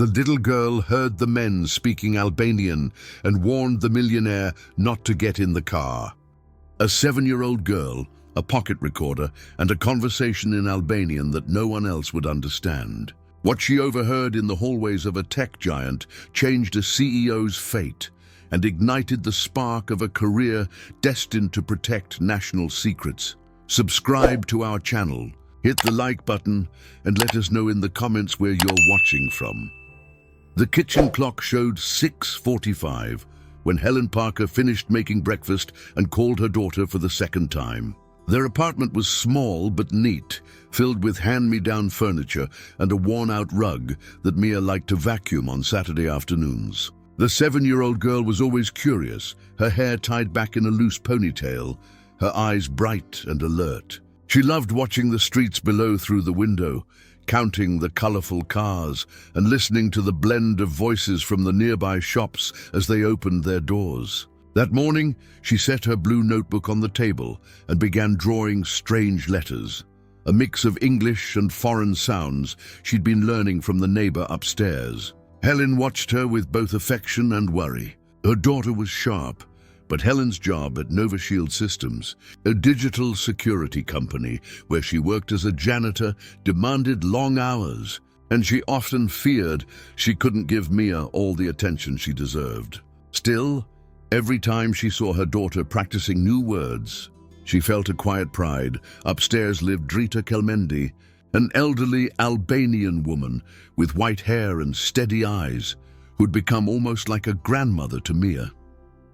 The little girl heard the men speaking Albanian and warned the millionaire not to get in the car. A 7-year-old girl, a pocket recorder, and a conversation in Albanian that no one else would understand. What she overheard in the hallways of a tech giant changed a CEO's fate and ignited the spark of a career destined to protect national secrets. Subscribe to our channel, hit the like button, and let us know in the comments where you're watching from. The kitchen clock showed 6:45 when Helen Parker finished making breakfast and called her daughter for the second time. Their apartment was small but neat, filled with hand-me-down furniture and a worn-out rug that Mia liked to vacuum on Saturday afternoons. The 7-year-old girl was always curious, her hair tied back in a loose ponytail, her eyes bright and alert. She loved watching the streets below through the window, counting the colorful cars and listening to the blend of voices from the nearby shops as they opened their doors. That morning, she set her blue notebook on the table and began drawing strange letters, a mix of English and foreign sounds she'd been learning from the neighbor upstairs. Helen watched her with both affection and worry. Her daughter was sharp, but Helen's job at Nova Shield Systems, a digital security company where she worked as a janitor, demanded long hours, and she often feared she couldn't give Mia all the attention she deserved. Still, every time she saw her daughter practicing new words, she felt a quiet pride. Upstairs lived Drita Kelmendi, an elderly Albanian woman with white hair and steady eyes, who'd become almost like a grandmother to Mia.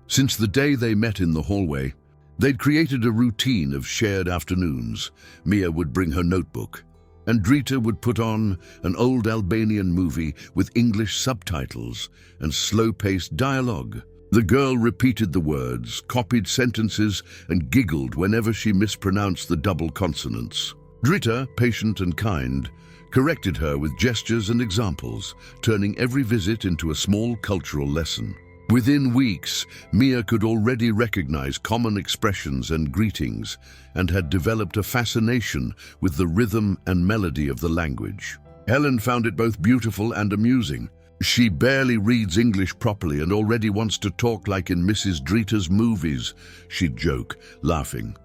Since the day they met in the hallway, they'd created a routine of shared afternoons. Mia would bring her notebook, and Drita would put on an old Albanian movie with English subtitles and slow-paced dialogue. The girl repeated the words, copied sentences, and giggled whenever she mispronounced the double consonants. Drita, patient and kind, corrected her with gestures and examples, turning every visit into a small cultural lesson. Within weeks, Mia could already recognize common expressions and greetings and had developed a fascination with the rhythm and melody of the language. Helen found it both beautiful and amusing. She barely reads English properly and already wants to talk like in Mrs. Drita's movies, she'd joke, laughing.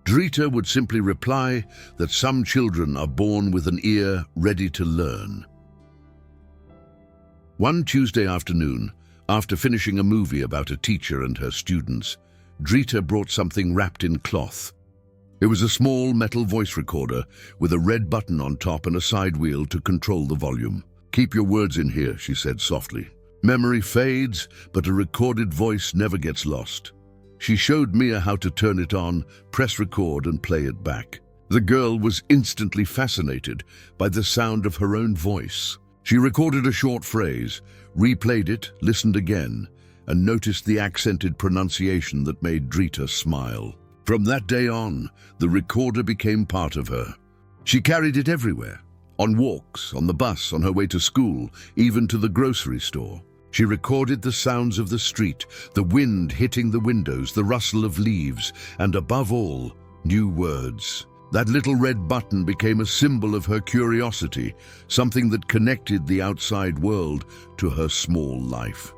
Drita would simply reply that some children are born with an ear ready to learn. One Tuesday afternoon, after finishing a movie about a teacher and her students, Drita brought something wrapped in cloth. It was a small metal voice recorder with a red button on top and a side wheel to control the volume. "Keep your words in here," she said softly. "Memory fades, but a recorded voice never gets lost." She showed Mia how to turn it on, press record, and play it back. The girl was instantly fascinated by the sound of her own voice. She recorded a short phrase, replayed it, listened again, and noticed the accented pronunciation that made Drita smile. From that day on, the recorder became part of her. She carried it everywhere, on walks, on the bus, on her way to school, even to the grocery store. She recorded the sounds of the street, the wind hitting the windows, the rustle of leaves, and above all, new words. That little red button became a symbol of her curiosity, something that connected the outside world to her small life.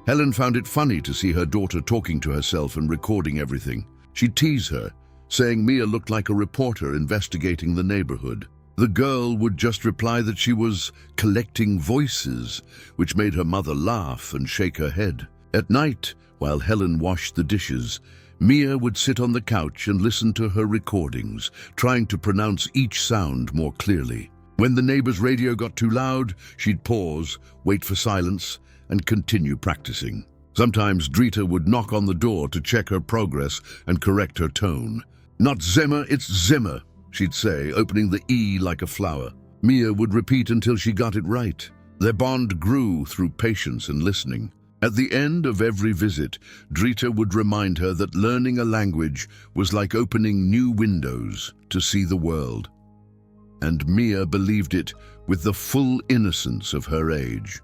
Helen found it funny to see her daughter talking to herself and recording everything. She'd tease her, saying Mia looked like a reporter investigating the neighborhood. The girl would just reply that she was collecting voices, which made her mother laugh and shake her head. At night, while Helen washed the dishes, Mia would sit on the couch and listen to her recordings, trying to pronounce each sound more clearly. When the neighbor's radio got too loud, she'd pause, wait for silence, and continue practicing. Sometimes Drita would knock on the door to check her progress and correct her tone. "Not Zimmer, it's Zimmer," she'd say, opening the E like a flower. Mia would repeat until she got it right. Their bond grew through patience and listening. At the end of every visit, Drita would remind her that learning a language was like opening new windows to see the world. And Mia believed it with the full innocence of her age.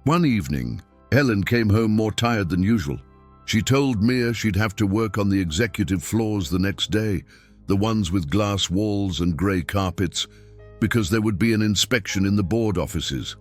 One evening, Helen came home more tired than usual. She told Mia she'd have to work on the executive floors the next day, the ones with glass walls and grey carpets. because there would be an inspection in the board offices.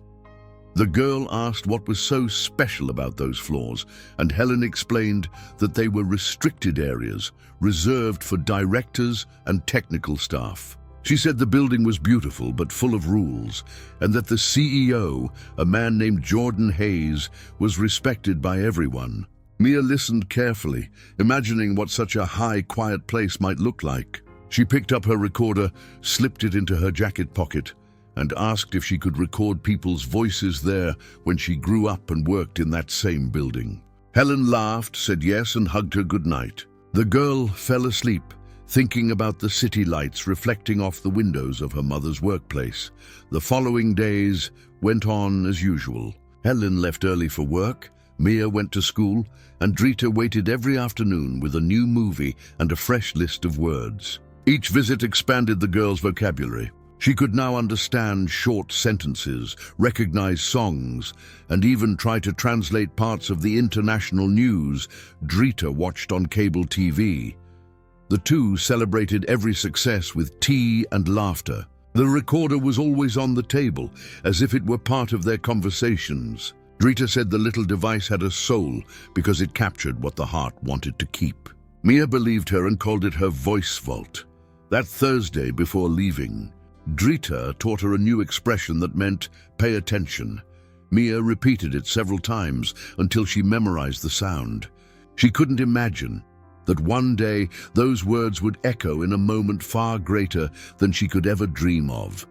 The girl asked what was so special about those floors, and Helen explained that they were restricted areas reserved for directors and technical staff. She said the building was beautiful but full of rules, and that the CEO, a man named Jordan Hayes, was respected by everyone. Mia listened carefully, imagining what such a high, quiet place might look like. She picked up her recorder, slipped it into her jacket pocket, and asked if she could record people's voices there when she grew up and worked in that same building. Helen laughed, said yes, and hugged her goodnight. The girl fell asleep, thinking about the city lights reflecting off the windows of her mother's workplace. The following days went on as usual. Helen left early for work, Mia went to school, and Drita waited every afternoon with a new movie and a fresh list of words. Each visit expanded the girl's vocabulary. She could now understand short sentences, recognize songs, and even try to translate parts of the international news Drita watched on cable TV. The two celebrated every success with tea and laughter. The recorder was always on the table, as if it were part of their conversations. Drita said the little device had a soul because it captured what the heart wanted to keep. Mia believed her and called it her voice vault. That Thursday before leaving, Drita taught her a new expression that meant, "Pay attention." Mia repeated it several times until she memorized the sound. She couldn't imagine that one day those words would echo in a moment far greater than she could ever dream of.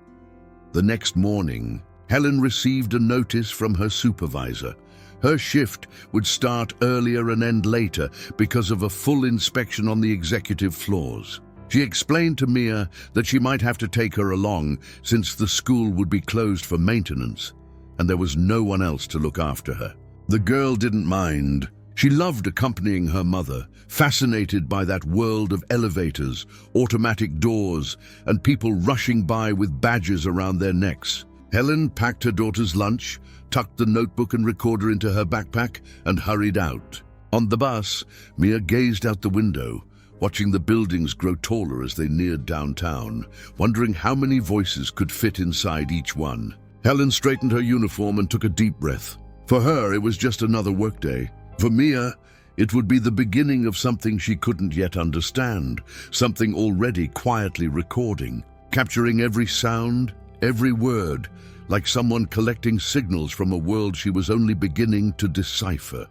The next morning, Helen received a notice from her supervisor. Her shift would start earlier and end later because of a full inspection on the executive floors. She explained to Mia that she might have to take her along since the school would be closed for maintenance, and there was no one else to look after her. The girl didn't mind. She loved accompanying her mother, fascinated by that world of elevators, automatic doors, and people rushing by with badges around their necks. Helen packed her daughter's lunch, tucked the notebook and recorder into her backpack, and hurried out. On the bus, Mia gazed out the window, watching the buildings grow taller as they neared downtown, wondering how many voices could fit inside each one. Helen straightened her uniform and took a deep breath. For her, it was just another workday. For Mia, it would be the beginning of something she couldn't yet understand, something already quietly recording, capturing every sound, every word, like someone collecting signals from a world she was only beginning to decipher.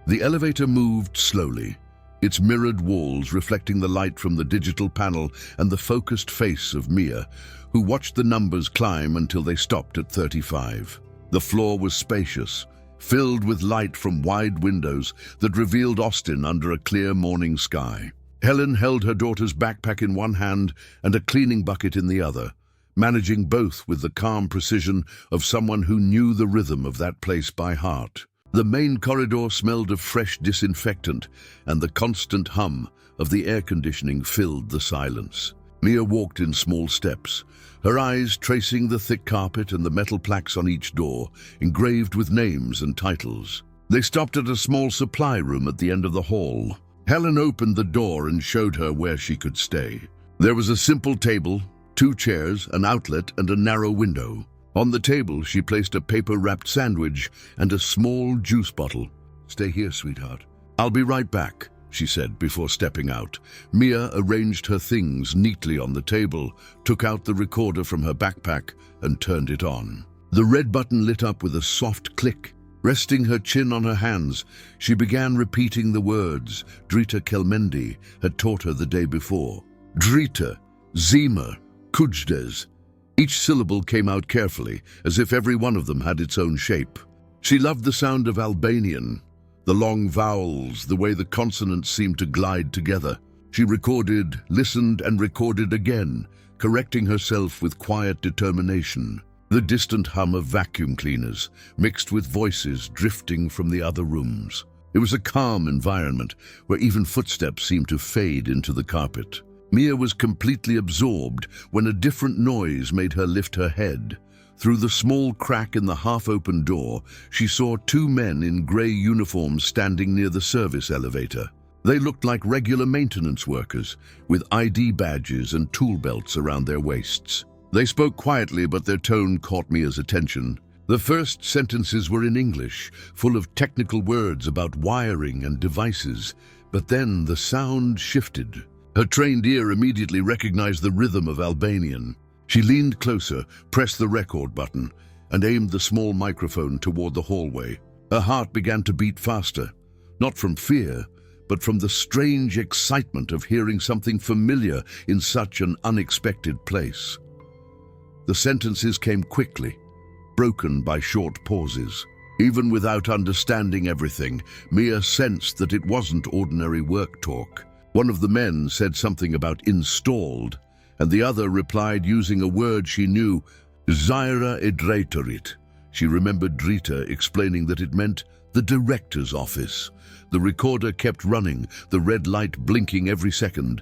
The elevator moved slowly, its mirrored walls reflecting the light from the digital panel and the focused face of Mia, who watched the numbers climb until they stopped at 35. The floor was spacious, filled with light from wide windows that revealed Austin under a clear morning sky. Helen held her daughter's backpack in one hand and a cleaning bucket in the other, managing both with the calm precision of someone who knew the rhythm of that place by heart. The main corridor smelled of fresh disinfectant, and the constant hum of the air conditioning filled the silence. Mia walked in small steps, her eyes tracing the thick carpet and the metal plaques on each door, engraved with names and titles. They stopped at a small supply room at the end of the hall. Helen opened the door and showed her where she could stay. There was a simple table, 2 chairs, an outlet, and a narrow window. On the table, she placed a paper-wrapped sandwich and a small juice bottle. "Stay here, sweetheart. I'll be right back," she said before stepping out. Mia arranged her things neatly on the table, took out the recorder from her backpack, and turned it on. The red button lit up with a soft click. Resting her chin on her hands, she began repeating the words Drita Kelmendi had taught her the day before. Drita, Zima, Kujdes. Each syllable came out carefully, as if every one of them had its own shape. She loved the sound of Albanian, the long vowels, the way the consonants seemed to glide together. She recorded, listened, and recorded again, correcting herself with quiet determination. The distant hum of vacuum cleaners, mixed with voices drifting from the other rooms. It was a calm environment, where even footsteps seemed to fade into the carpet. Mia was completely absorbed when a different noise made her lift her head. Through the small crack in the half-open door, she saw 2 men in grey uniforms standing near the service elevator. They looked like regular maintenance workers, with ID badges and tool belts around their waists. They spoke quietly, but their tone caught Mia's attention. The first sentences were in English, full of technical words about wiring and devices, but then the sound shifted. Her trained ear immediately recognized the rhythm of Albanian. She leaned closer, pressed the record button, and aimed the small microphone toward the hallway. Her heart began to beat faster, not from fear, but from the strange excitement of hearing something familiar in such an unexpected place. The sentences came quickly, broken by short pauses. Even without understanding everything, Mia sensed that it wasn't ordinary work talk. One of the men said something about installed, and the other replied using a word she knew, Zyra Edreitorit. She remembered Drita explaining that it meant the director's office. The recorder kept running, the red light blinking every second.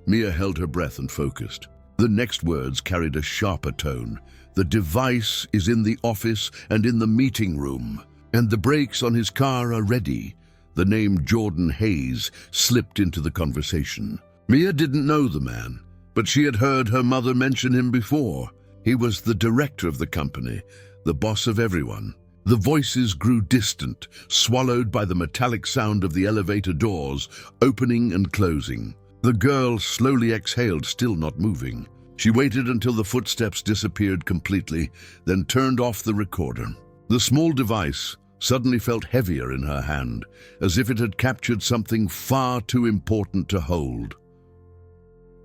Mia held her breath and focused. The next words carried a sharper tone. The device is in the office and in the meeting room, and the brakes on his car are ready. The name Jordan Hayes slipped into the conversation. Mia didn't know the man, but she had heard her mother mention him before. He was the director of the company, the boss of everyone. The voices grew distant, swallowed by the metallic sound of the elevator doors opening and closing. The girl slowly exhaled, still not moving. She waited until the footsteps disappeared completely, then turned off the recorder. The small device suddenly felt heavier in her hand, as if it had captured something far too important to hold.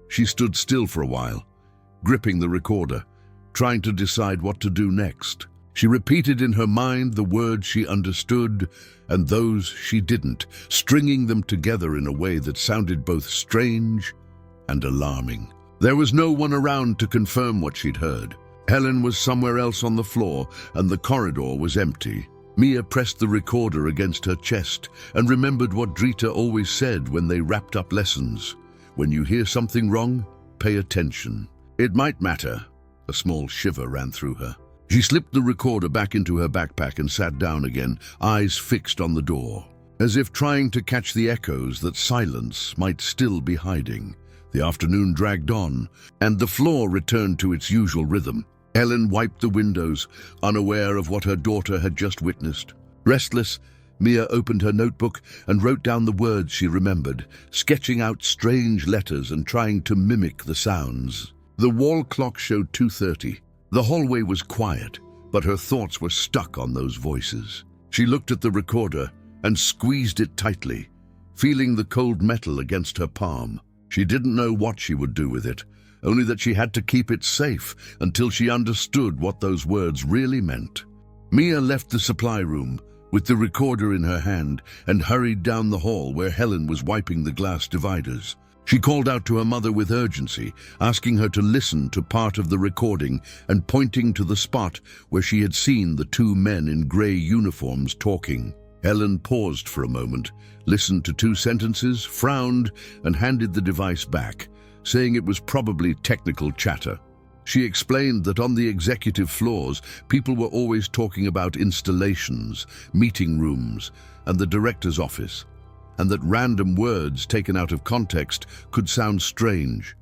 She stood still for a while, gripping the recorder, trying to decide what to do next. She repeated in her mind the words she understood and those she didn't, stringing them together in a way that sounded both strange and alarming. There was no one around to confirm what she'd heard. Helen was somewhere else on the floor, and the corridor was empty. Mia pressed the recorder against her chest and remembered what Drita always said when they wrapped up lessons. When you hear something wrong, pay attention. It might matter. A small shiver ran through her. She slipped the recorder back into her backpack and sat down again, eyes fixed on the door, as if trying to catch the echoes that silence might still be hiding. The afternoon dragged on, and the floor returned to its usual rhythm. Helen wiped the windows, unaware of what her daughter had just witnessed. Restless, Mia opened her notebook and wrote down the words she remembered, sketching out strange letters and trying to mimic the sounds. The wall clock showed 2:30. The hallway was quiet, but her thoughts were stuck on those voices. She looked at the recorder and squeezed it tightly, feeling the cold metal against her palm. She didn't know what she would do with it, only that she had to keep it safe until she understood what those words really meant. Mia left the supply room with the recorder in her hand and hurried down the hall where Helen was wiping the glass dividers. She called out to her mother with urgency, asking her to listen to part of the recording and pointing to the spot where she had seen the two men in grey uniforms talking. Helen paused for a moment, listened to 2 sentences, frowned, and handed the device back, saying it was probably technical chatter. She explained that on the executive floors, people were always talking about installations, meeting rooms, and the director's office, and that random words taken out of context could sound strange.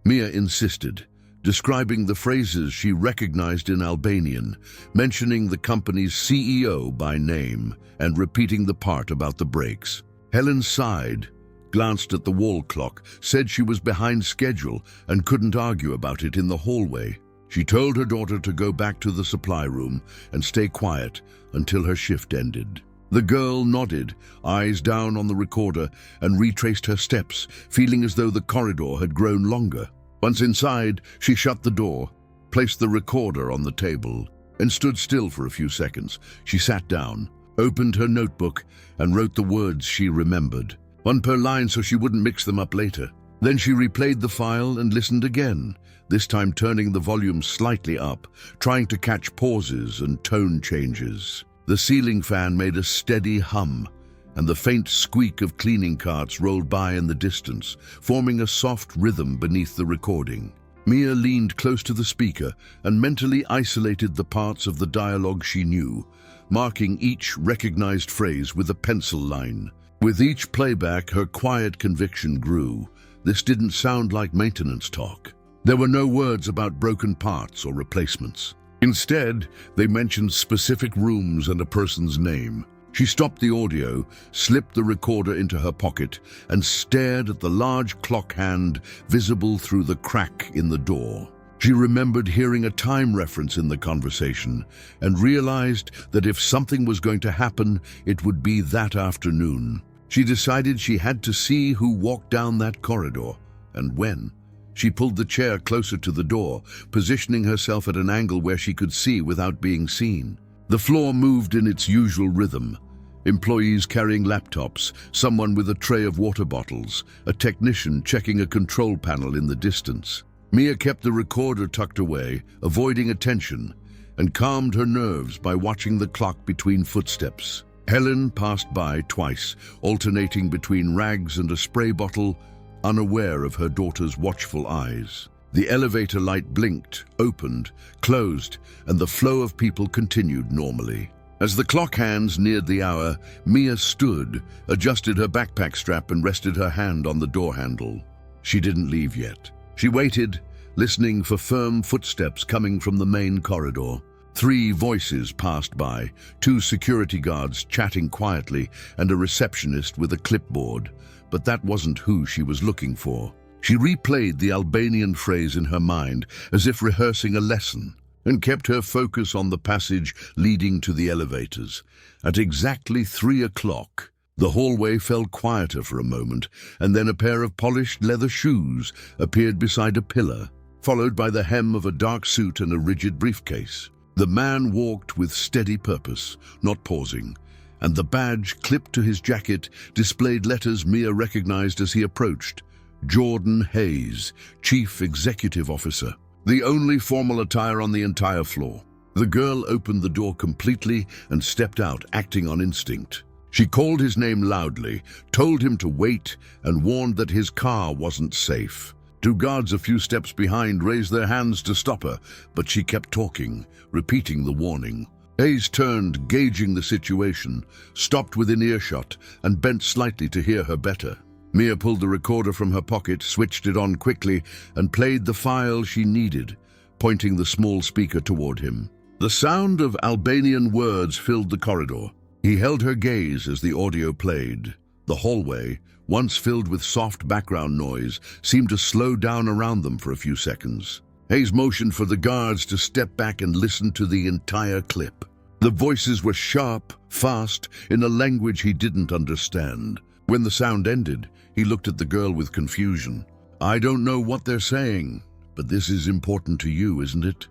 Mia insisted, describing the phrases she recognized in Albanian, mentioning the company's CEO by name, and repeating the part about the brakes. Helen sighed, glanced at the wall clock, said she was behind schedule and couldn't argue about it in the hallway. She told her daughter to go back to the supply room and stay quiet until her shift ended. The girl nodded, eyes down on the recorder, and retraced her steps, feeling as though the corridor had grown longer. Once inside, she shut the door, placed the recorder on the table, and stood still for a few seconds. She sat down, opened her notebook, and wrote the words she remembered, one per line so she wouldn't mix them up later. Then she replayed the file and listened again, this time turning the volume slightly up, trying to catch pauses and tone changes. The ceiling fan made a steady hum, and the faint squeak of cleaning carts rolled by in the distance, forming a soft rhythm beneath the recording. Mia leaned close to the speaker and mentally isolated the parts of the dialogue she knew, marking each recognized phrase with a pencil line. With each playback, her quiet conviction grew. This didn't sound like maintenance talk. There were no words about broken parts or replacements. Instead, they mentioned specific rooms and a person's name. She stopped the audio, slipped the recorder into her pocket, and stared at the large clock hand visible through the crack in the door. She remembered hearing a time reference in the conversation and realized that if something was going to happen, it would be that afternoon. She decided she had to see who walked down that corridor and when. She pulled the chair closer to the door, positioning herself at an angle where she could see without being seen. The floor moved in its usual rhythm. Employees carrying laptops, someone with a tray of water bottles, a technician checking a control panel in the distance. Mia kept the recorder tucked away, avoiding attention, and calmed her nerves by watching the clock between footsteps. Helen passed by twice, alternating between rags and a spray bottle, unaware of her daughter's watchful eyes. The elevator light blinked, opened, closed, and the flow of people continued normally. As the clock hands neared the hour, Mia stood, adjusted her backpack strap and rested her hand on the door handle. She didn't leave yet. She waited, listening for firm footsteps coming from the main corridor. 3 voices passed by, 2 security guards chatting quietly and a receptionist with a clipboard, but that wasn't who she was looking for. She replayed the Albanian phrase in her mind as if rehearsing a lesson and kept her focus on the passage leading to the elevators. At exactly 3 o'clock, the hallway fell quieter for a moment, and then a pair of polished leather shoes appeared beside a pillar, followed by the hem of a dark suit and a rigid briefcase. The man walked with steady purpose, not pausing, and the badge clipped to his jacket displayed letters Mia recognized as he approached. Jordan Hayes, Chief Executive Officer. The only formal attire on the entire floor. The girl opened the door completely and stepped out, acting on instinct. She called his name loudly, told him to wait, and warned that his car wasn't safe. 2 guards a few steps behind raised their hands to stop her, but she kept talking, repeating the warning. Hayes turned, gauging the situation, stopped within earshot, and bent slightly to hear her better. Mia pulled the recorder from her pocket, switched it on quickly, and played the file she needed, pointing the small speaker toward him. The sound of Albanian words filled the corridor. He held her gaze as the audio played. The hallway, once filled with soft background noise, seemed to slow down around them for a few seconds. Hayes motioned for the guards to step back and listen to the entire clip. The voices were sharp, fast, in a language he didn't understand. When the sound ended, he looked at the girl with confusion. "I don't know what they're saying, but this is important to you, isn't it?"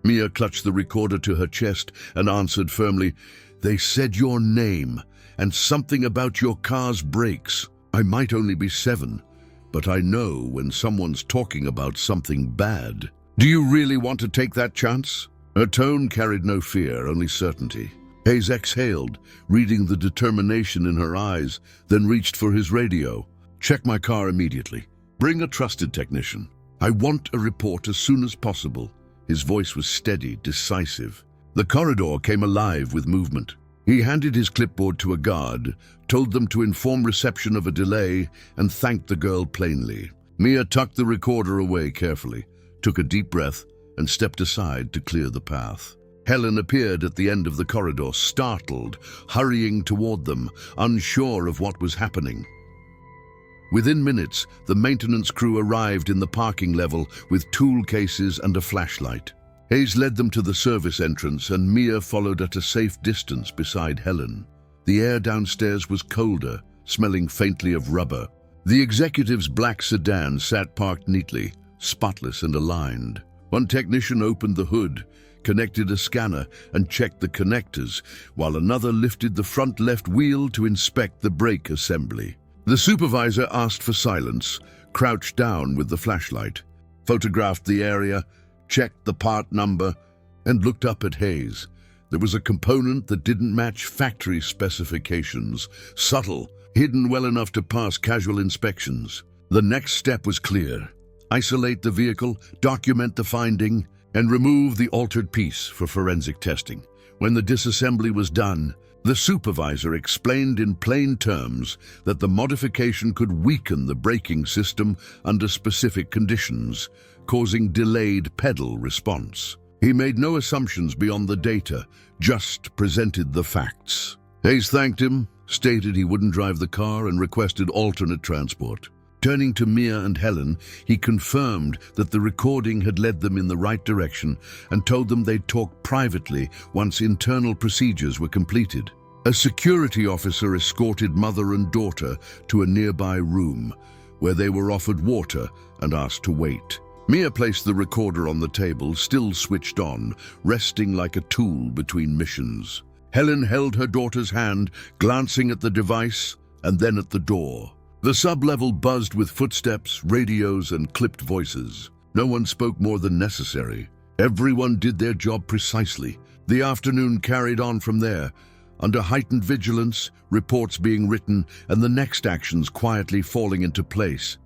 Mia clutched the recorder to her chest and answered firmly, "They said your name and something about your car's brakes. I might only be 7, but I know when someone's talking about something bad. Do you really want to take that chance?" Her tone carried no fear, only certainty. Hayes exhaled, reading the determination in her eyes, then reached for his radio. "Check my car immediately. Bring a trusted technician. I want a report as soon as possible." His voice was steady, decisive. The corridor came alive with movement. He handed his clipboard to a guard, told them to inform reception of a delay, and thanked the girl plainly. Mia tucked the recorder away carefully, took a deep breath, and stepped aside to clear the path. Helen appeared at the end of the corridor, startled, hurrying toward them, unsure of what was happening. Within minutes, the maintenance crew arrived in the parking level with tool cases and a flashlight. Hayes led them to the service entrance, and Mia followed at a safe distance beside Helen. The air downstairs was colder, smelling faintly of rubber. The executive's black sedan sat parked neatly, spotless and aligned. One technician opened the hood, connected a scanner, and checked the connectors, while another lifted the front left wheel to inspect the brake assembly. The supervisor asked for silence, crouched down with the flashlight, photographed the area, checked the part number, and looked up at Hayes. There was a component that didn't match factory specifications, subtle, hidden well enough to pass casual inspections. The next step was clear. Isolate the vehicle, document the finding, and remove the altered piece for forensic testing. When the disassembly was done, the supervisor explained in plain terms that the modification could weaken the braking system under specific conditions, causing delayed pedal response. He made no assumptions beyond the data, just presented the facts. Hayes thanked him, stated he wouldn't drive the car, and requested alternate transport. Turning to Mia and Helen, he confirmed that the recording had led them in the right direction and told them they'd talk privately once internal procedures were completed. A security officer escorted mother and daughter to a nearby room, where they were offered water and asked to wait. Mia placed the recorder on the table, still switched on, resting like a tool between missions. Helen held her daughter's hand, glancing at the device and then at the door. The sub-level buzzed with footsteps, radios, and clipped voices. No one spoke more than necessary. Everyone did their job precisely. The afternoon carried on from there, under heightened vigilance, reports being written, and the next actions quietly falling into place.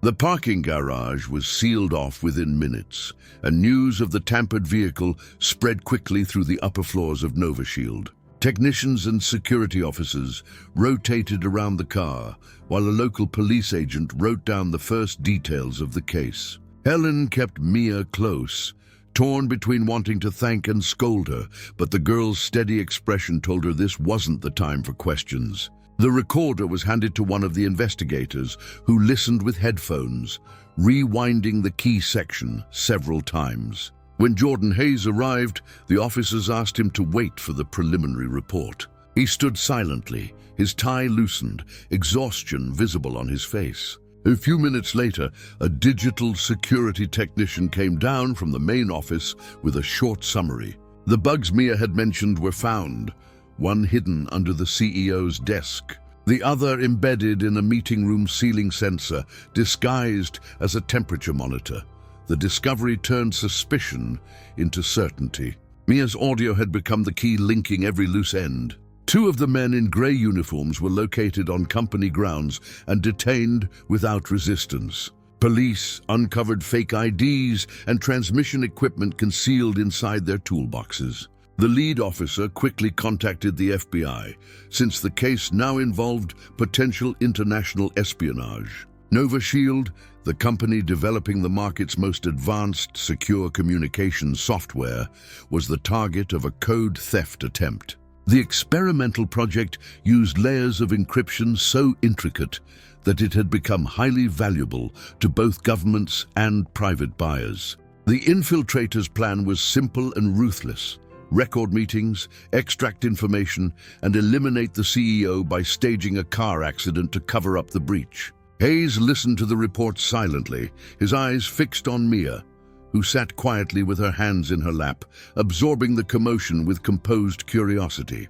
The parking garage was sealed off within minutes, and news of the tampered vehicle spread quickly through the upper floors of Nova Shield. Technicians and security officers rotated around the car, while a local police agent wrote down the first details of the case. Helen kept Mia close, torn between wanting to thank and scold her, but the girl's steady expression told her this wasn't the time for questions. The recorder was handed to one of the investigators, who listened with headphones, rewinding the key section several times. When Jordan Hayes arrived, the officers asked him to wait for the preliminary report. He stood silently, his tie loosened, exhaustion visible on his face. A few minutes later, a digital security technician came down from the main office with a short summary. The bugs Mia had mentioned were found, one hidden under the CEO's desk, the other embedded in a meeting room ceiling sensor disguised as a temperature monitor. The discovery turned suspicion into certainty. Mia's audio had become the key linking every loose end. Two of the men in grey uniforms were located on company grounds and detained without resistance. Police uncovered fake IDs and transmission equipment concealed inside their toolboxes. The lead officer quickly contacted the FBI, since the case now involved potential international espionage. Nova Shield, the company developing the market's most advanced secure communications software, was the target of a code theft attempt. The experimental project used layers of encryption so intricate that it had become highly valuable to both governments and private buyers. The infiltrators' plan was simple and ruthless: record meetings, extract information, and eliminate the CEO by staging a car accident to cover up the breach. Hayes listened to the report silently, his eyes fixed on Mia, who sat quietly with her hands in her lap, absorbing the commotion with composed curiosity.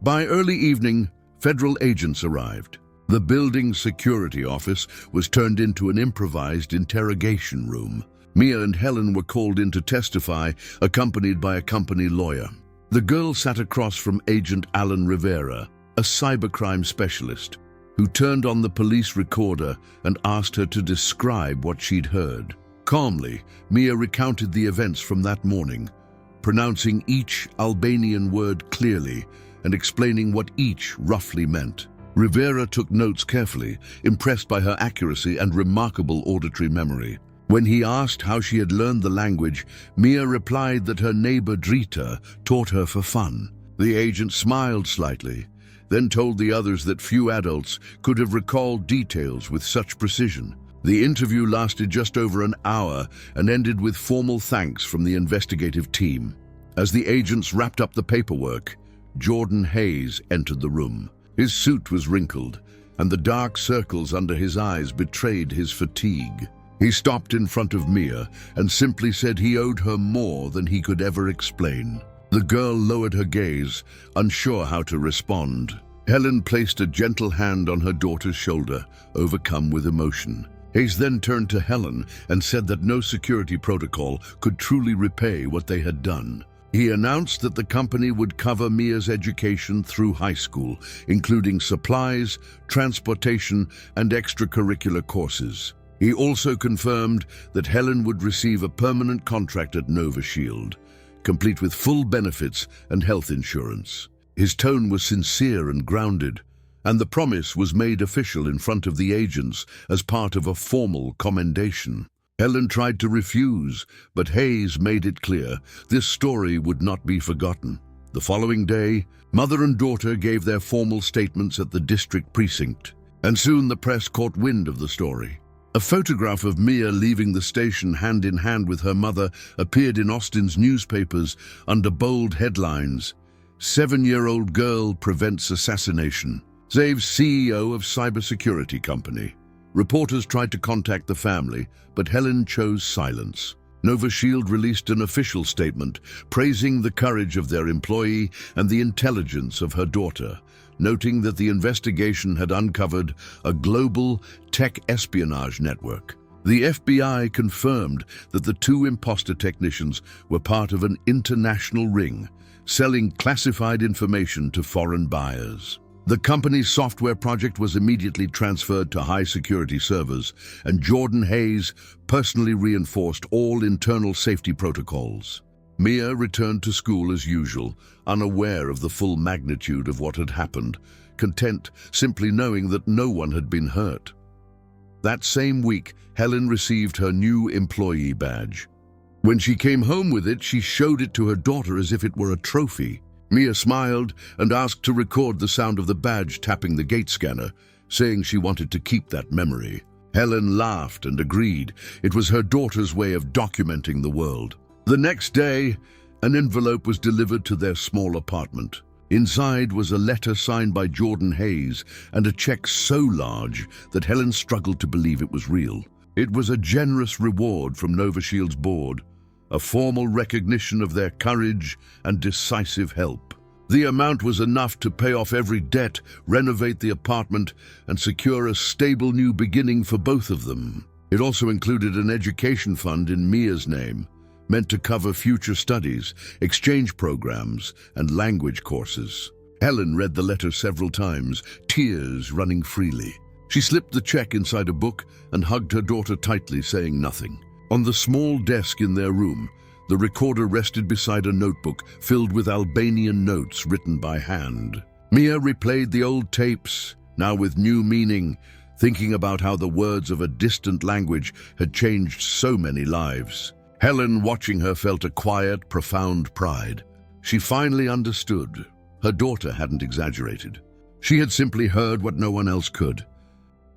By early evening, federal agents arrived. The building's security office was turned into an improvised interrogation room. Mia and Helen were called in to testify, accompanied by a company lawyer. The girl sat across from Agent Alan Rivera, a cybercrime specialist, who turned on the police recorder and asked her to describe what she'd heard. Calmly, Mia recounted the events from that morning, pronouncing each Albanian word clearly and explaining what each roughly meant. Rivera took notes carefully, impressed by her accuracy and remarkable auditory memory. When he asked how she had learned the language, Mia replied that her neighbor Drita taught her for fun. The agent smiled slightly, then told the others that few adults could have recalled details with such precision. The interview lasted just over an hour and ended with formal thanks from the investigative team. As the agents wrapped up the paperwork, Jordan Hayes entered the room. His suit was wrinkled, and the dark circles under his eyes betrayed his fatigue. He stopped in front of Mia and simply said he owed her more than he could ever explain. The girl lowered her gaze, unsure how to respond. Helen placed a gentle hand on her daughter's shoulder, overcome with emotion. Hayes then turned to Helen and said that no security protocol could truly repay what they had done. He announced that the company would cover Mia's education through high school, including supplies, transportation, and extracurricular courses. He also confirmed that Helen would receive a permanent contract at Nova Shield, complete with full benefits and health insurance. His tone was sincere and grounded, and the promise was made official in front of the agents as part of a formal commendation. Helen tried to refuse, but Hayes made it clear this story would not be forgotten. The following day, mother and daughter gave their formal statements at the district precinct, and soon the press caught wind of the story. A photograph of Mia leaving the station hand in hand with her mother appeared in Austin's newspapers under bold headlines. 7-year-old girl prevents assassination. Saves CEO of cybersecurity company. Reporters tried to contact the family, but Helen chose silence. Nova Shield released an official statement praising the courage of their employee and the intelligence of her daughter, noting that the investigation had uncovered a global tech espionage network. The FBI confirmed that the 2 imposter technicians were part of an international ring, selling classified information to foreign buyers. The company's software project was immediately transferred to high-security servers, and Jordan Hayes personally reinforced all internal safety protocols. Mia returned to school as usual, unaware of the full magnitude of what had happened, content simply knowing that no one had been hurt. That same week, Helen received her new employee badge. When she came home with it, she showed it to her daughter as if it were a trophy. Mia smiled and asked to record the sound of the badge tapping the gate scanner, saying she wanted to keep that memory. Helen laughed and agreed. It was her daughter's way of documenting the world. The next day, an envelope was delivered to their small apartment. Inside was a letter signed by Jordan Hayes and a check so large that Helen struggled to believe it was real. It was a generous reward from Nova Shield's board, a formal recognition of their courage and decisive help. The amount was enough to pay off every debt, renovate the apartment, and secure a stable new beginning for both of them. It also included an education fund in Mia's name, meant to cover future studies, exchange programs, and language courses. Helen read the letter several times, tears running freely. She slipped the check inside a book and hugged her daughter tightly, saying nothing. On the small desk in their room, the recorder rested beside a notebook filled with Albanian notes written by hand. Mia replayed the old tapes, now with new meaning, thinking about how the words of a distant language had changed so many lives. Helen, watching her, felt a quiet, profound pride. She finally understood. Her daughter hadn't exaggerated. She had simply heard what no one else could.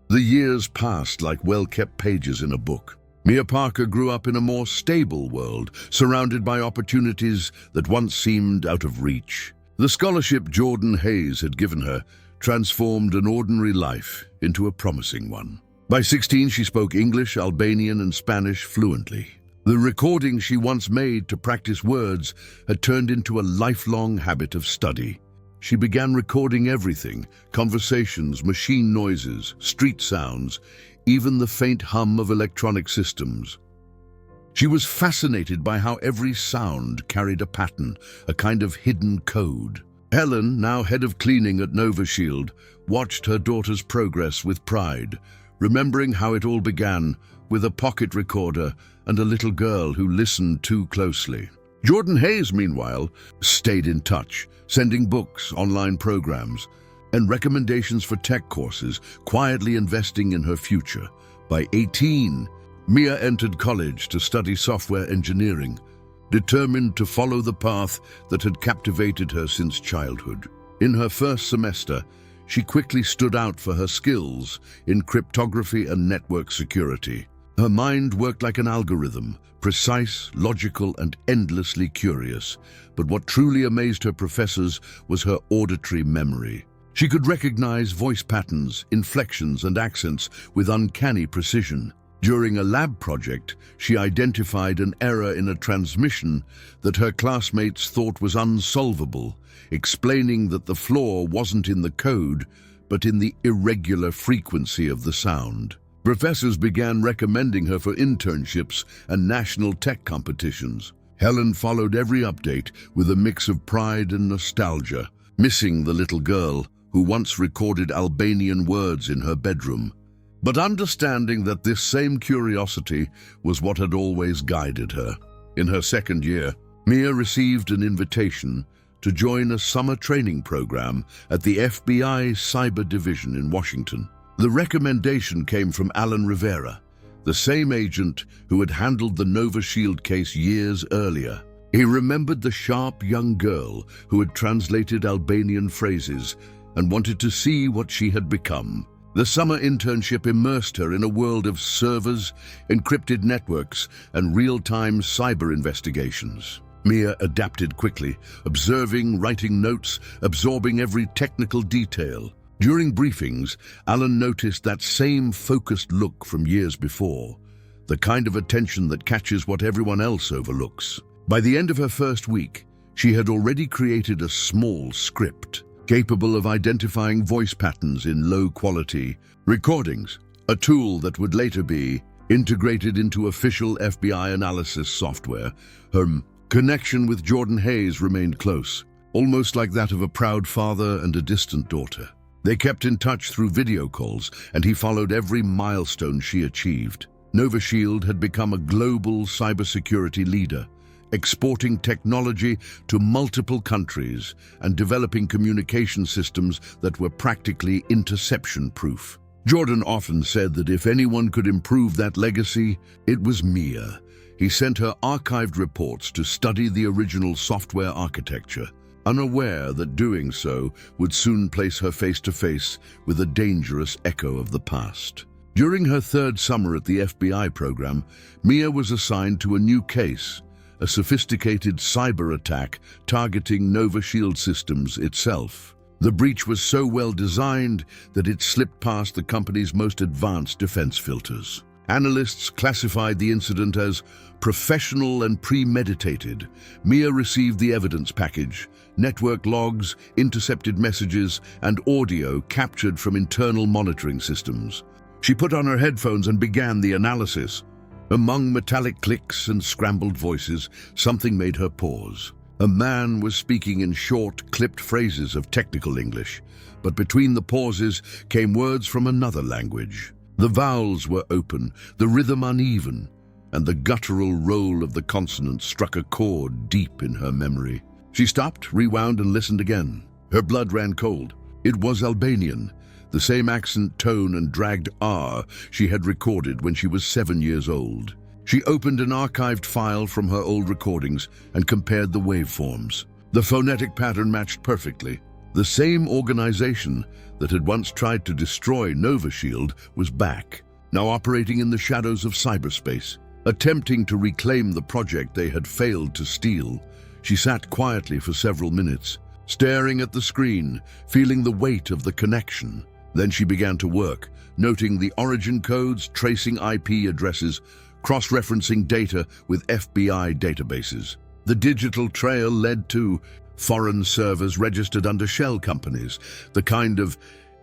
The years passed like well-kept pages in a book. Mia Parker grew up in a more stable world, surrounded by opportunities that once seemed out of reach. The scholarship Jordan Hayes had given her transformed an ordinary life into a promising one. By 16, she spoke English, Albanian, and Spanish fluently. The recording she once made to practice words had turned into a lifelong habit of study. She began recording everything: conversations, machine noises, street sounds, even the faint hum of electronic systems. She was fascinated by how every sound carried a pattern, a kind of hidden code. Helen, now head of cleaning at Nova Shield, watched her daughter's progress with pride, remembering how it all began with a pocket recorder and a little girl who listened too closely. Jordan Hayes, meanwhile, stayed in touch, sending books, online programs, and recommendations for tech courses, quietly investing in her future. By 18, Mia entered college to study software engineering, determined to follow the path that had captivated her since childhood. In her first semester, she quickly stood out for her skills in cryptography and network security. Her mind worked like an algorithm, precise, logical, and endlessly curious. But what truly amazed her professors was her auditory memory. She could recognize voice patterns, inflections, and accents with uncanny precision. During a lab project, she identified an error in a transmission that her classmates thought was unsolvable, explaining that the flaw wasn't in the code, but in the irregular frequency of the sound. Professors began recommending her for internships and national tech competitions. Helen followed every update with a mix of pride and nostalgia, missing the little girl who once recorded Albanian words in her bedroom, but understanding that this same curiosity was what had always guided her. In her second year, Mia received an invitation to join a summer training program at the FBI Cyber Division in Washington. The recommendation came from Alan Rivera, the same agent who had handled the Nova Shield case years earlier. He remembered the sharp young girl who had translated Albanian phrases and wanted to see what she had become. The summer internship immersed her in a world of servers, encrypted networks, and real-time cyber investigations. Mia adapted quickly, observing, writing notes, absorbing every technical detail. During briefings, Alan noticed that same focused look from years before, the kind of attention that catches what everyone else overlooks. By the end of her first week, she had already created a small script, capable of identifying voice patterns in low-quality recordings, a tool that would later be integrated into official FBI analysis software. Her connection with Jordan Hayes remained close, almost like that of a proud father and a distant daughter. They kept in touch through video calls, and he followed every milestone she achieved. Nova Shield had become a global cybersecurity leader, exporting technology to multiple countries and developing communication systems that were practically interception-proof. Jordan often said that if anyone could improve that legacy, it was Mia. He sent her archived reports to study the original software architecture, unaware that doing so would soon place her face-to-face with a dangerous echo of the past. During her third summer at the FBI program, Mia was assigned to a new case, a sophisticated cyber attack targeting Nova Shield Systems itself. The breach was so well designed that it slipped past the company's most advanced defense filters. Analysts classified the incident as professional and premeditated. Mia received the evidence package, network logs, intercepted messages, and audio captured from internal monitoring systems. She put on her headphones and began the analysis. Among metallic clicks and scrambled voices, something made her pause. A man was speaking in short, clipped phrases of technical English, but between the pauses came words from another language. The vowels were open, the rhythm uneven, and the guttural roll of the consonants struck a chord deep in her memory. She stopped, rewound, and listened again. Her blood ran cold. It was Albanian, the same accent, tone, and dragged R she had recorded when she was 7 years old. She opened an archived file from her old recordings and compared the waveforms. The phonetic pattern matched perfectly. The same organization that had once tried to destroy Nova Shield was back, now operating in the shadows of cyberspace, attempting to reclaim the project they had failed to steal. She sat quietly for several minutes, staring at the screen, feeling the weight of the connection. Then she began to work, noting the origin codes, tracing IP addresses, cross-referencing data with FBI databases. The digital trail led to foreign servers registered under shell companies, the kind of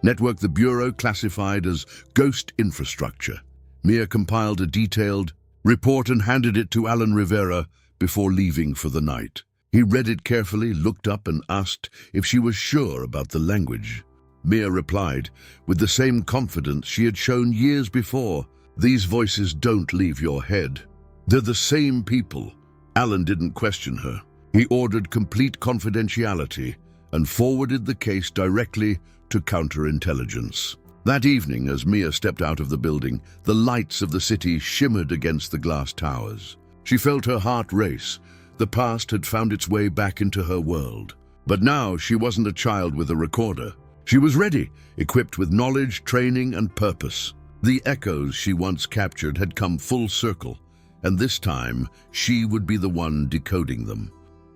network the Bureau classified as ghost infrastructure. Mia compiled a detailed report and handed it to Alan Rivera before leaving for the night. He read it carefully, looked up, and asked if she was sure about the language. Mia replied, with the same confidence she had shown years before, "These voices don't leave your head. They're the same people." Alan didn't question her. He ordered complete confidentiality and forwarded the case directly to counterintelligence. That evening, as Mia stepped out of the building, the lights of the city shimmered against the glass towers. She felt her heart race. The past had found its way back into her world. But now she wasn't a child with a recorder. She was ready, equipped with knowledge, training, and purpose. The echoes she once captured had come full circle, and this time she would be the one decoding them.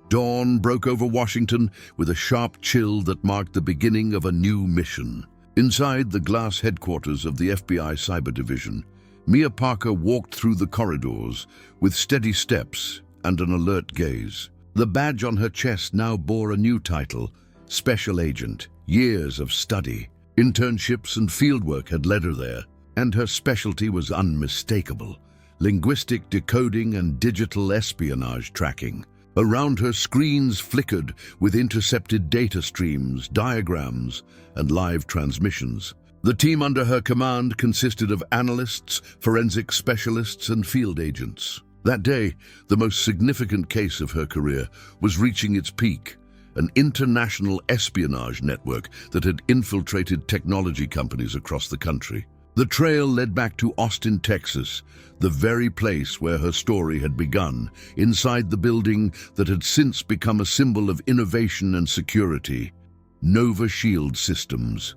Dawn broke over Washington with a sharp chill that marked the beginning of a new mission. Inside the glass headquarters of the FBI Cyber Division, Mia Parker walked through the corridors with steady steps and an alert gaze. The badge on her chest now bore a new title, Special Agent. Years of study, internships, and fieldwork had led her there, and her specialty was unmistakable: linguistic decoding and digital espionage tracking. Around her, screens flickered with intercepted data streams, diagrams, and live transmissions. The team under her command consisted of analysts, forensic specialists, and field agents. That day, the most significant case of her career was reaching its peak: an international espionage network that had infiltrated technology companies across the country. The trail led back to Austin, Texas, the very place where her story had begun, inside the building that had since become a symbol of innovation and security, Nova Shield Systems.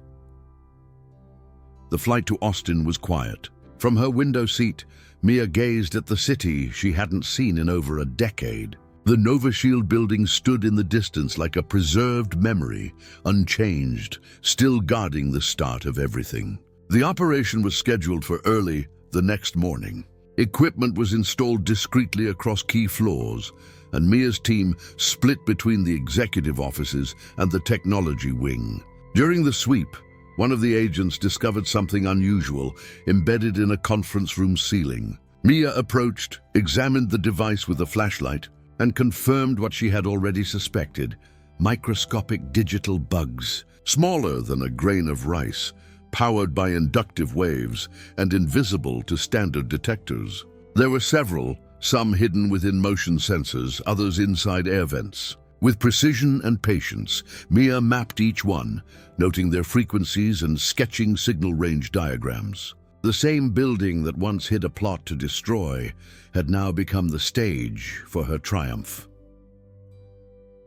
The flight to Austin was quiet. From her window seat, Mia gazed at the city she hadn't seen in over a decade. The Nova Shield building stood in the distance like a preserved memory, unchanged, still guarding the start of everything. The operation was scheduled for early the next morning. Equipment was installed discreetly across key floors, and Mia's team split between the executive offices and the technology wing. During the sweep, one of the agents discovered something unusual embedded in a conference room ceiling. Mia approached, examined the device with a flashlight, and confirmed what she had already suspected: microscopic digital bugs, smaller than a grain of rice, powered by inductive waves and invisible to standard detectors. There were several, some hidden within motion sensors, others inside air vents. With precision and patience, Mia mapped each one, noting their frequencies and sketching signal range diagrams. The same building that once hid a plot to destroy had now become the stage for her triumph.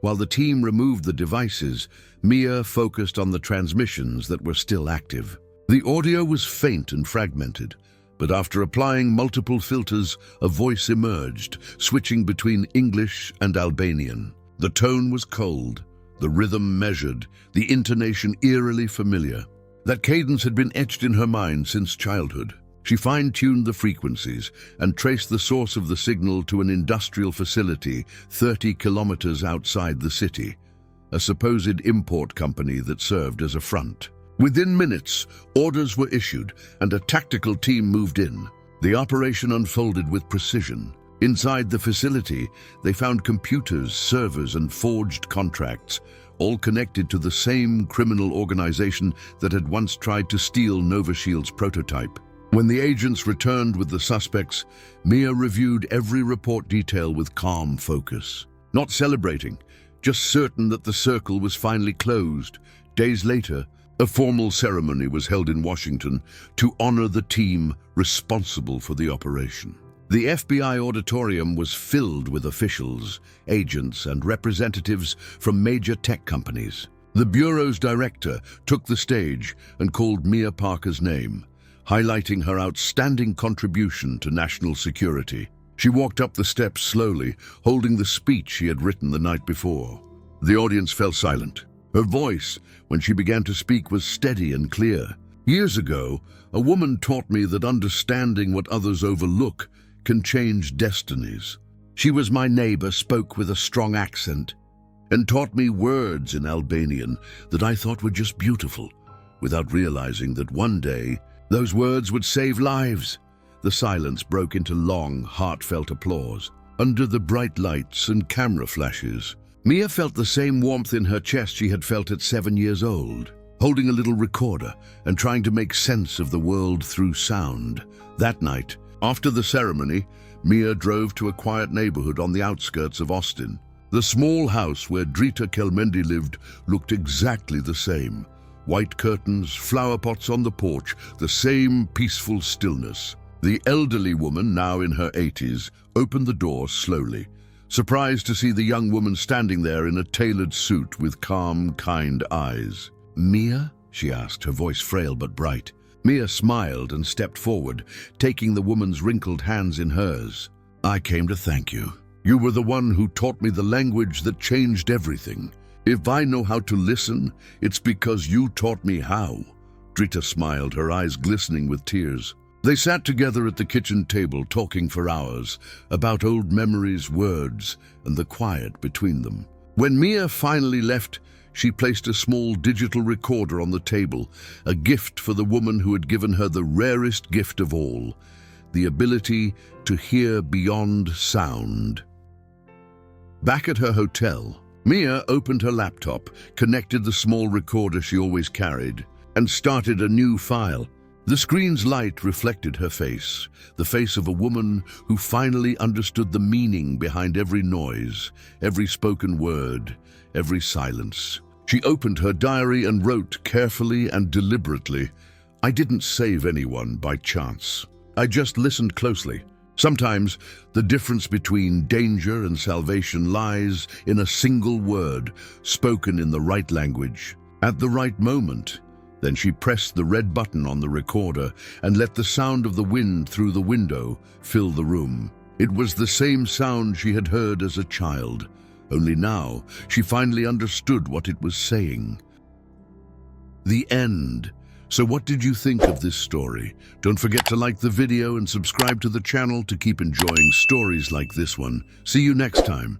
While the team removed the devices, Mia focused on the transmissions that were still active. The audio was faint and fragmented, but after applying multiple filters, a voice emerged, switching between English and Albanian. The tone was cold, the rhythm measured, the intonation eerily familiar. That cadence had been etched in her mind since childhood. She fine-tuned the frequencies and traced the source of the signal to an industrial facility 30 kilometers outside the city, a supposed import company that served as a front. Within minutes, orders were issued and a tactical team moved in. The operation unfolded with precision. Inside the facility, they found computers, servers, and forged contracts, all connected to the same criminal organization that had once tried to steal Nova Shield's prototype. When the agents returned with the suspects, Mia reviewed every report detail with calm focus. Not celebrating, just certain that the circle was finally closed. Days later, a formal ceremony was held in Washington to honor the team responsible for the operation. The FBI auditorium was filled with officials, agents, and representatives from major tech companies. The Bureau's director took the stage and called Mia Parker's name, highlighting her outstanding contribution to national security. She walked up the steps slowly, holding the speech she had written the night before. The audience fell silent. Her voice, when she began to speak, was steady and clear. Years ago, a woman taught me that understanding what others overlook can change destinies. She was my neighbor, spoke with a strong accent, and taught me words in Albanian that I thought were just beautiful, without realizing that one day those words would save lives. The silence broke into long, heartfelt applause. Under the bright lights and camera flashes, Mia felt the same warmth in her chest she had felt at 7 years old, holding a little recorder and trying to make sense of the world through sound. That night, after the ceremony, Mia drove to a quiet neighborhood on the outskirts of Austin. The small house where Drita Kelmendi lived looked exactly the same. White curtains, flower pots on the porch, the same peaceful stillness. The elderly woman, now in her 80s, opened the door slowly, surprised to see the young woman standing there in a tailored suit with calm, kind eyes. "Mia?" she asked, her voice frail but bright. Mia smiled and stepped forward, taking the woman's wrinkled hands in hers. "I came to thank you. You were the one who taught me the language that changed everything. If I know how to listen, it's because you taught me how." Drita smiled, her eyes glistening with tears. They sat together at the kitchen table, talking for hours, about old memories, words, and the quiet between them. When Mia finally left, she placed a small digital recorder on the table, a gift for the woman who had given her the rarest gift of all, the ability to hear beyond sound. Back at her hotel, Mia opened her laptop, connected the small recorder she always carried, and started a new file. The screen's light reflected her face, the face of a woman who finally understood the meaning behind every noise, every spoken word, every silence. She opened her diary and wrote carefully and deliberately, I didn't save anyone by chance. I just listened closely. Sometimes the difference between danger and salvation lies in a single word, spoken in the right language, at the right moment. Then she pressed the red button on the recorder and let the sound of the wind through the window fill the room. It was the same sound she had heard as a child, only now she finally understood what it was saying. The end. So what did you think of this story? Don't forget to like the video and subscribe to the channel to keep enjoying stories like this one. See you next time.